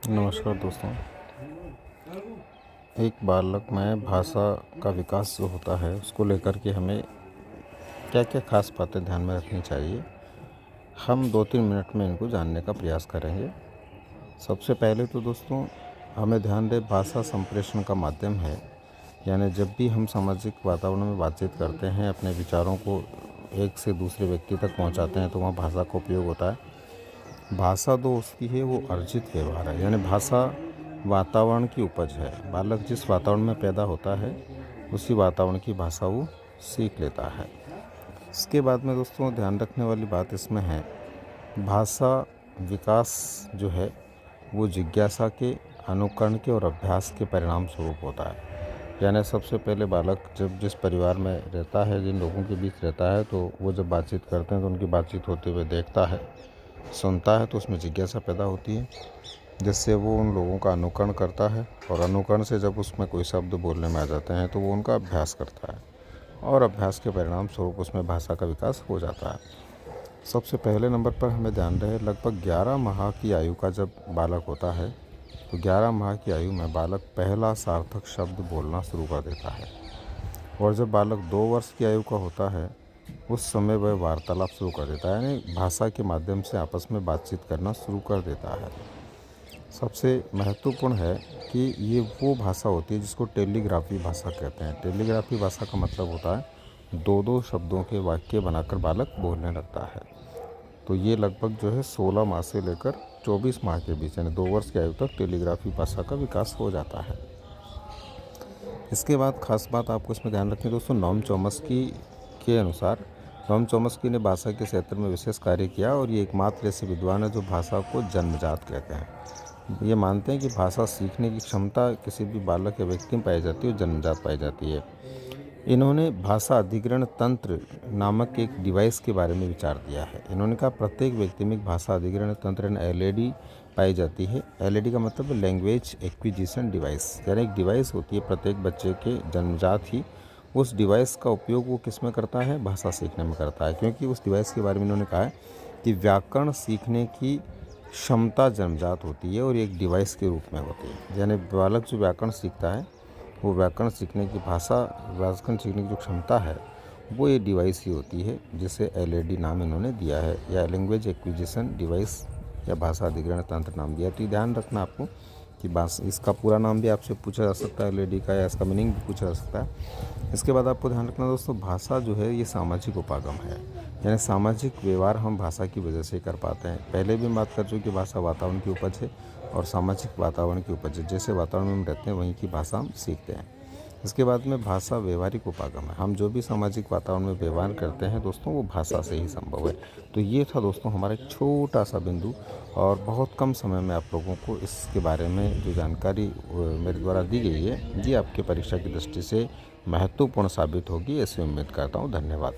नमस्कार दोस्तों। एक बालक में भाषा का विकास जो होता है उसको लेकर के हमें क्या क्या खास बातें ध्यान में रखनी चाहिए, हम 2-3 मिनट में इनको जानने का प्रयास करेंगे। सबसे पहले तो दोस्तों हमें ध्यान दें, भाषा संप्रेषण का माध्यम है। यानी जब भी हम सामाजिक वातावरण में बातचीत करते हैं, अपने विचारों को एक से दूसरे व्यक्ति तक पहुंचाते हैं, तो वहाँ भाषा का उपयोग होता है। भाषा जो उसकी है वो अर्जित व्यवहार है, यानी भाषा वातावरण की उपज है। बालक जिस वातावरण में पैदा होता है उसी वातावरण की भाषा वो सीख लेता है। इसके बाद में दोस्तों ध्यान रखने वाली बात इसमें है, भाषा विकास जो है वो जिज्ञासा के, अनुकरण के और अभ्यास के परिणाम स्वरूप होता है। यानी सबसे पहले बालक जब जिस परिवार में रहता है, जिन लोगों के बीच रहता है, तो वो जब बातचीत करते हैं तो उनकी बातचीत होते हुए देखता है, सुनता है, तो उसमें जिज्ञासा पैदा होती है, जिससे वो उन लोगों का अनुकरण करता है। और अनुकरण से जब उसमें कोई शब्द बोलने में आ जाते हैं तो वो उनका अभ्यास करता है, और अभ्यास के परिणाम स्वरूप उसमें भाषा का विकास हो जाता है। सबसे पहले नंबर पर हमें ध्यान रहे, लगभग 11 माह की आयु का जब बालक होता है तो 11 माह की आयु में बालक पहला सार्थक शब्द बोलना शुरू कर देता है। और जब बालक 2 वर्ष की आयु का होता है उस समय वह वार्तालाप शुरू कर देता है, यानी भाषा के माध्यम से आपस में बातचीत करना शुरू कर देता है। सबसे महत्वपूर्ण है कि ये वो भाषा होती है जिसको टेलीग्राफी भाषा कहते हैं। टेलीग्राफी भाषा का मतलब होता है 2-2 शब्दों के वाक्य बनाकर बालक बोलने लगता है। तो ये लगभग जो है 16 माह से लेकर 24 माह के बीच, यानी 2 वर्ष की आयु तक टेलीग्राफी भाषा का विकास हो जाता है। इसके बाद खास बात आपको इसमें ध्यान रखनी है दोस्तों, नोम चॉम्स्की के अनुसार, नोम चॉम्स्की ने भाषा के क्षेत्र में विशेष कार्य किया और ये एकमात्र ऐसे विद्वान है जो भाषा को जन्मजात कहते हैं। ये मानते हैं कि भाषा सीखने की क्षमता किसी भी बालक या व्यक्ति में पाई जाती है और जन्मजात पाई जाती है। इन्होंने भाषा अधिग्रहण तंत्र नामक एक डिवाइस के बारे में विचार दिया है। इन्होंने कहा प्रत्येक व्यक्ति में एक भाषा अधिग्रहण तंत्र LAD पाई जाती है। LAD का मतलब लैंग्वेज एक्विजिशन डिवाइस, यानी एक डिवाइस होती है प्रत्येक बच्चे के जन्मजात ही। उस डिवाइस का उपयोग वो किस में करता है, भाषा सीखने में करता है। क्योंकि उस डिवाइस के बारे में इन्होंने कहा है कि व्याकरण सीखने की क्षमता जन्मजात होती है और एक डिवाइस के रूप में होती है। यानी बालक जो व्याकरण सीखता है वो व्याकरण सीखने की व्याकरण सीखने की जो क्षमता है वो ये डिवाइस ही होती है, जिसे LAD नाम इन्होंने दिया है, या लैंग्वेज एक्विजिशन डिवाइस या भाषा अधिग्रहण तंत्र नाम दिया। तो ये ध्यान रखना आपको कि इसका पूरा नाम भी आपसे पूछा जा सकता है LAD का, या इसका मीनिंग भी पूछा जा सकता है। इसके बाद आपको ध्यान रखना दोस्तों, भाषा जो है ये सामाजिक उपागम है, यानी सामाजिक व्यवहार हम भाषा की वजह से कर पाते हैं। पहले भी हम बात कर चुके कि भाषा वातावरण की उपज है और सामाजिक वातावरण की उपज है। जैसे वातावरण में हम रहते हैं वहीं की भाषा हम सीखते हैं। इसके बाद में भाषा व्यवहारिक उपागम है, हम जो भी सामाजिक वातावरण में व्यवहार करते हैं दोस्तों वो भाषा से ही संभव है। तो ये था दोस्तों हमारा एक छोटा सा बिंदु, और बहुत कम समय में आप लोगों को इसके बारे में जो जानकारी मेरे द्वारा दी गई है ये आपके परीक्षा की दृष्टि से महत्वपूर्ण साबित होगी, ऐसी उम्मीद करता हूँ। धन्यवाद।